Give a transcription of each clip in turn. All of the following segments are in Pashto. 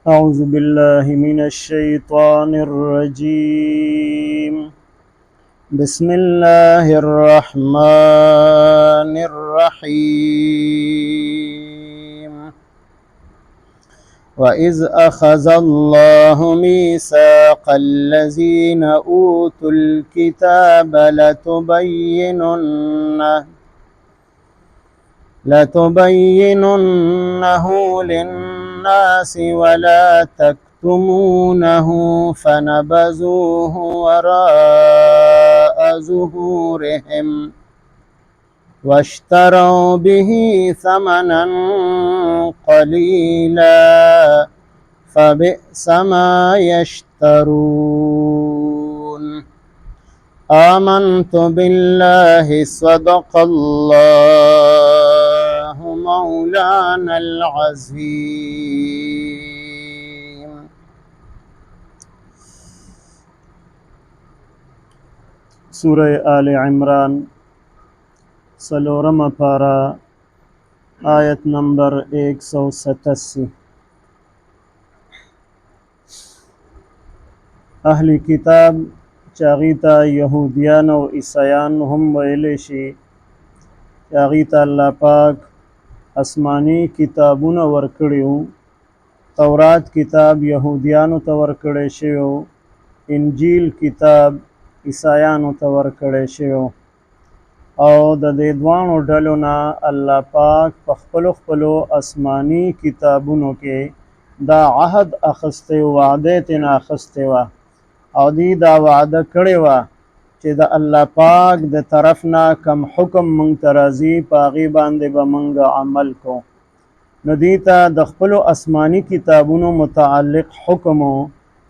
أعوذ بالله من الشيطان الرجيم. بسم الله الرحمن الرحيم. وإذ أخذ الله ميثاق الذين أوتوا الكتاب لتبيننه للناس ولا تكتمونه فنبذوه وراء ظهورهم واشتروا به ثمنا قليلا فبئس ما يشترون. آمنت بالله صدق الله مولانا العظيم. سورہ آل عمران سلورم پارا آیت نمبر 187. اهل کتاب چاغیتا یهودیان او عیسیان هم ویلی شي، چاغیتا الله پاک آسمانی کتابونه ورکړیو. تورات کتاب یهودیانو ته ورکړی شوی، انجیل کتاب عیسیانو ته ورکړی شوی، او د دې دوانو ډلو نه الله پاک په خپلو آسمانی کتابونو کې دا عهد اخستی، وعده ترې اخستی وه، او دی دا وعده کړې وه چې د الله پاک د طرف نه کم حکم مونږ ته راځي په هغې باندې به مونږ عمل کو. نو دې ته د خپلو آسماني کتابونو متعلق حکم و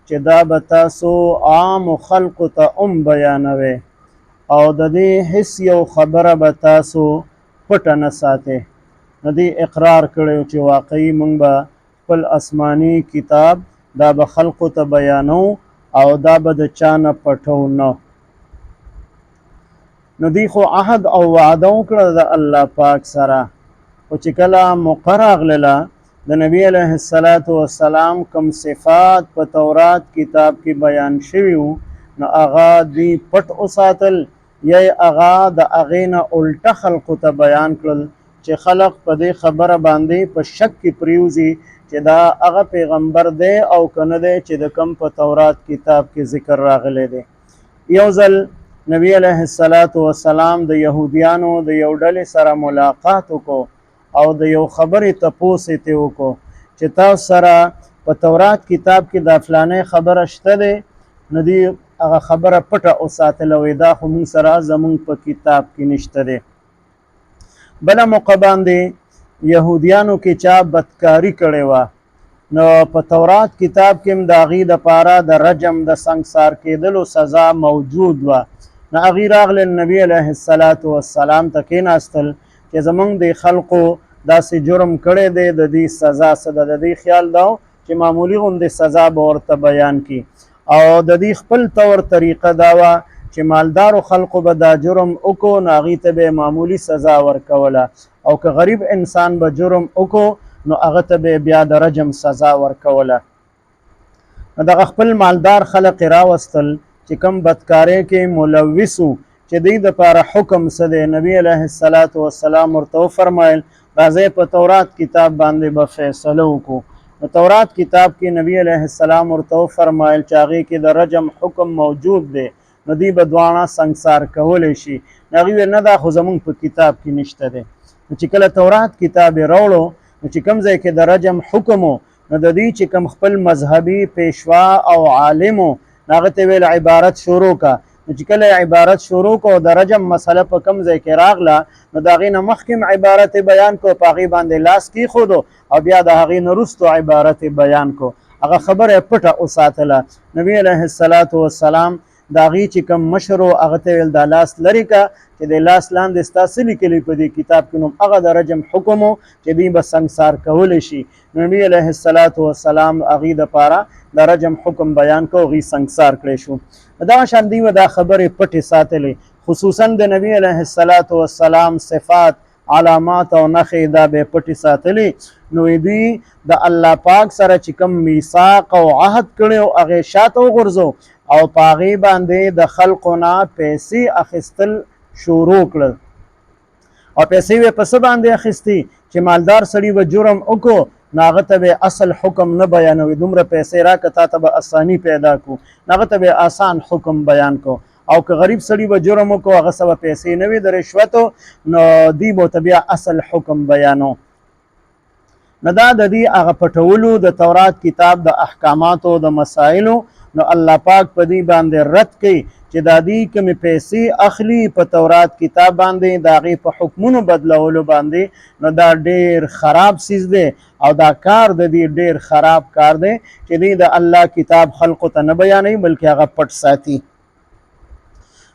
چې دا به تاسو عامو خلقو ته بیانوئ، او د دې هیڅ یو خبره به تاسو پټه نه ساتئ. نو دې اقرار کړی چې واقعي مونږ به خپل آسماني کتاب دا به خلقو ته بیانو او دا به د چا نه پټو نه. نو دی خو عهد او وعده وکړه د الله پاک سره، خو چې کله موقع راغلله د نبی علیه السلام کوم صفات په تورات کتاب کې بیان شوي وو، نو هغه دی پټ وساتل، یا هغه د هغې نه الټه خلقو ته بیان کړل چې خلق په دې خبره باندې په شک کې پریوزي چې دا هغه پیغمبر دی او که نه دی چې د کم په تورات کتاب کې ذکر راغلی دی. یو ځل نبی علیه السلام د یهودیانو د یو ډلې سره ملاقات وکړو او د یو خبرې تپوس یې ترې وکړو چې تاسو سره په تورات کتاب کې دا فلانی خبره شته دی؟ نو دوی هغه خبره پټه وساتله، وایي دا خو موږ سره زموږ په کتاب کې نشته دی. بله موقع باندې یهودیانو کې چا بدکاري کړې وه، نو په تورات کتاب کې هم د هغې دپاره د رجم د سنګسار کېدلو سزا موجود وه. نو هغې راغلل نبي علیه السلام ته کېناستل چې زمونږ د خلقو داسې جرم کړی دی، د دې سزا څه ده؟ د دې خیال دا چې معمولي غوندې سزا به ورته بیان کړي، او د دې خپل طور طریقه دا وه چې مالدارو خلقو به دا جرم وکړو نو هغې ته به معمولي سزا ورکوله، او که غریب انسان به جرم وکړو نو هغه ته به بیا د رجم سزا ورکوله. نو دغه خپل مالدار خلق یې راوستل چې کم بدکارۍ کې ملوث وو چې دوی دپاره حکم څه دی. نبي علیه السلام ورته وفرمایل راځئ په تورات کتاب باندې به فیصله وکړو. نو تورات کتاب کې نبی علیه السلام ورته وفرمایل چې هغې کې د رجم حکم موجود دی، نو دوی به دواړه سنګسار کولی شي. نو هغې ویل نه دا خو زمونږ په کتاب کې نشته دی. نو چې کله تورات کتاب یې راوړو نو چې کوم ځای کې د رجم حکم و، نو د دوی چې کوم خپل مذهبي پیشوا او عالم و نو هغه ته ویل عبارت شروع که. نو چې کله عبارت شروع کو د رجم مسله په کوم ځای کې راغله نو د هغې نه مخکې عبارت بیان کو، په هغې باندې لاس کېښودو او بیا د هغې نه وروستو عبارت بیان کو. هغه خبره یې پټه وساتله. نبي علیه السلام د هغې چې کوم مشر و هغه ته ویل دا لاس لرې که چې د لاس لاندې ستا څه لیکلي په دې کتاب کې؟ نو هغه د رجم حکم و چې دوی به سنګسار کولی شي. نبي علیه السلام هغې دپاره د رجم حکم بیان کو، هغې سنګسار کړی شو. دغه شان دوی به دا خبرې پټې ساتلې، خصوصا د نبي علیه السلام صفات علامات او نښې دا به پټې ساتلې. نو دوی د الله پاک سره چې کوم میثاق او عهد کړی او هغې شاته وغورځو او په هغې باندې د خلقو نه پیسې اخیستل شروع کړل. او پیسې یې په څه باندې اخیستې چې مالدار سړي به جرم وکړو نو هغه ته به اصل حکم نه بیانوي، دومره پیسې راکړه تا ته به اساني پیدا کړو، هغه ته به آسان حکم بیان کو. او که غریب سړي به جرم وکړو هغه څه به پیسې نه وي د رشوتو نو دی به ورته بیا اصل حکم بیانو. نو دا د دې هغه پټولو د تورات کتاب د احکاماتو د مسایلو نو الله پاک په دې باندې رد کوي چې دا دې کومې پیسې اخلي په تورات کتاب باندې د هغې په حکمونو بدلولو باندې نو دا ډېر خراب څیز دی او دا کار د دې ډېر خراب کار دی چې دې د الله کتاب خلقو ته نه بیانوي بلکې هغه پټ ساتي.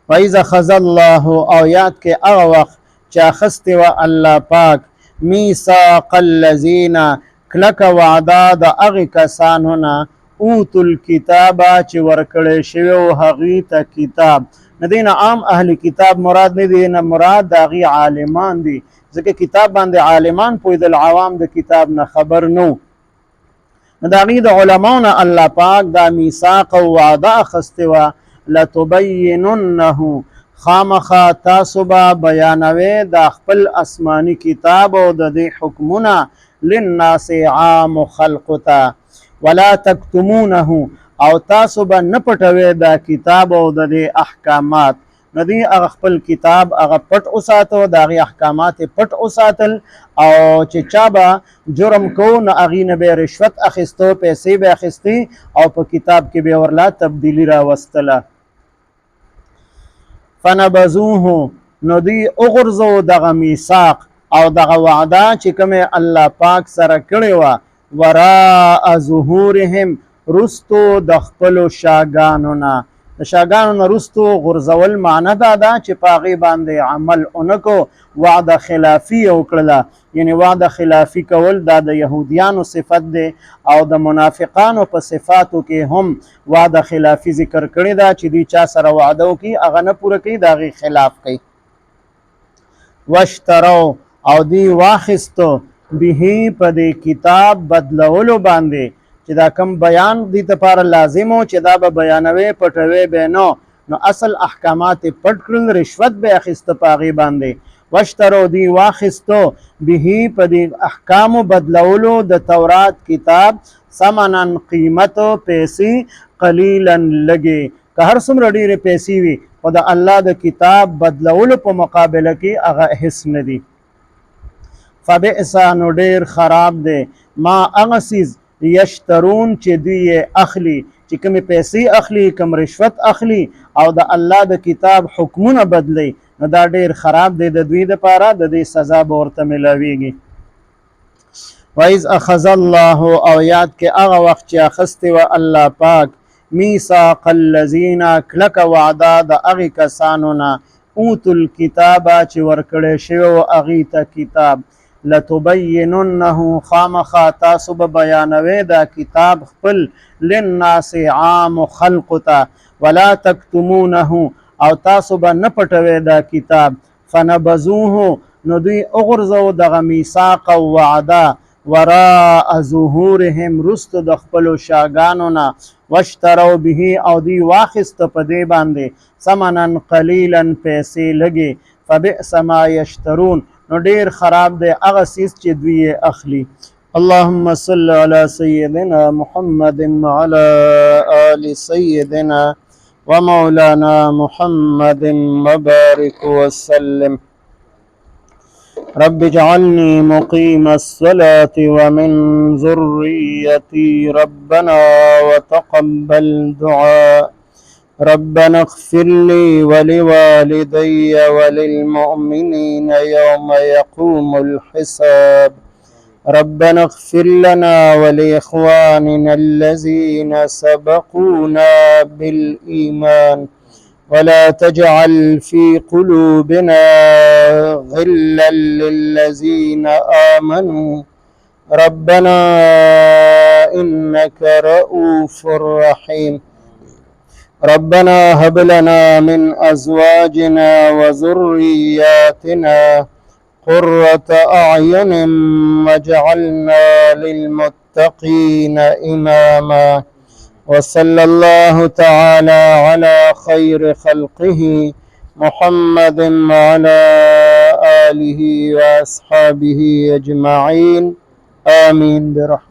وَإِذَا أَخَذَ اللَّهُ او یاد کې هغه وخت چې اخیستې وه الله پاک میثاق الذین کلکه وعده د هغې کسانو نه اوتو الکتابه چې ورکړی شوی و هغوی ته کتاب. د دې نه عام اهل کتاب مراد نه دی، نه مراد د هغې عالمان دي، ځکه کتاب باندې عالمان پوهېدل، عوام د کتاب نه خبر نه و. نو د هغې د علماو نه الله پاک دا میثاق او وعده اخیستې وه لتبیننه خامخا تاسو به بیانوئ د خپل آسماني کتاب او د دې حکمونه للناس عام خلقو ته ولا تکتمونه او تاسو به نه پټوئ دا کتاب او د دې احکامات. نو دوی هغه خپل کتاب هغه پټ وساتو، د هغې احکامات یې پټ وساتل او چې چا به جرم کو نو هغې نه به یې رشوت اخیستو، پیسې به اخیستې او په کتاب کې به یې ورله تبدیلي راوستله. فنبذوه نو دوی وغورځو دغه میثاق او دغه وعده چې کومې الله پاک سره کړې وه وراء ظهورهم رستو د خپلو شاګانو نه. د شاګانو نه رستو غورځول معنی دا ده چې په هغې باندې عمل ونه کو، وعده خلافي یې وکړله. یعنې وعده خلافي کول دا د یهودیانو صفت دی او د منافقانو په صفاتو کې هم وعده خلافي ذکر کړې ده چې دوی چا سره وعده وکړي هغه نه پوره کوي، د هغې خلاف کوي. واشترو او دوی واخیستو به په دې کتاب بدلولو باندې چې دا کم بیان دې دپاره لازم و چې دا به بیانوي پټوي به نو اصل احکامات یې پټ کړل، رشوت به یې اخیسته په هغې باندې. واشترو دوی واخیستو به په دې احکامو بدلولو د تورات کتاب ثمنا قیمتو پیسې قلیلا لږې، که هر څومره ډېرې پیسې وي خو د الله د کتاب بدلولو په مقابله کې هغه هېڅ نه دي. فبئس نو ډېر خراب دی ما هغه څیز یشترون چې دوی یې اخلي، چې کومې پیسې اخلي، کوم رشوت اخلي او د الله د کتاب حکمونه بدلی نو دا ډېر خراب دی د دوی دپاره، د دې سزا به ورته میلاویږي. وَإِذْ أَخَذَ اللَّهُ او یاد کې هغه وخت چې اخیستې وه الله پاک میثاق الذین کلکه وعده د هغې کسانو نه اوتو الکتابه چې ورکړی شوی و هغې ته کتاب لتبیننه خامخا تاسو به بیانوئ دا کتاب خپل للناس عام خلقو ته ولا تکتمونه او تاسو به نه پټوئ دا کتاب. فنبذوه نو دوی وغورځو دغه میثاق او وعده وراء ظهورهم رستو د خپلو شاګانو نه واشترو به او دوی واخیسته په دې باندې ثمنا قلیلا پیسې لږې. فبئس ما یشترون نو ډېر خراب دی هغه څیز چې دوی یې اخلي. اللهم صل علی سیدنا محمد وعلى آل سیدنا ومولانا محمد وبارك وسلم. رب اجعلني مقيم الصلاة ومن ذريتي ربنا وتقبل دعاء. ربنا اغفر لي ولوالدي وللمؤمنين يوم يقوم الحساب. ربنا اغفر لنا ولإخواننا الذين سبقونا بالإيمان ولا تجعل في قلوبنا غلا للذين آمنوا ربنا إنك رؤوف رحيم. ربنا هب لنا من أزواجنا وذرياتنا قرة أعين واجعلنا للمتقين إماما. وصلى الله تعالى على خير خلقه محمد وعلى آله وأصحابه أجمعين آمين برحمة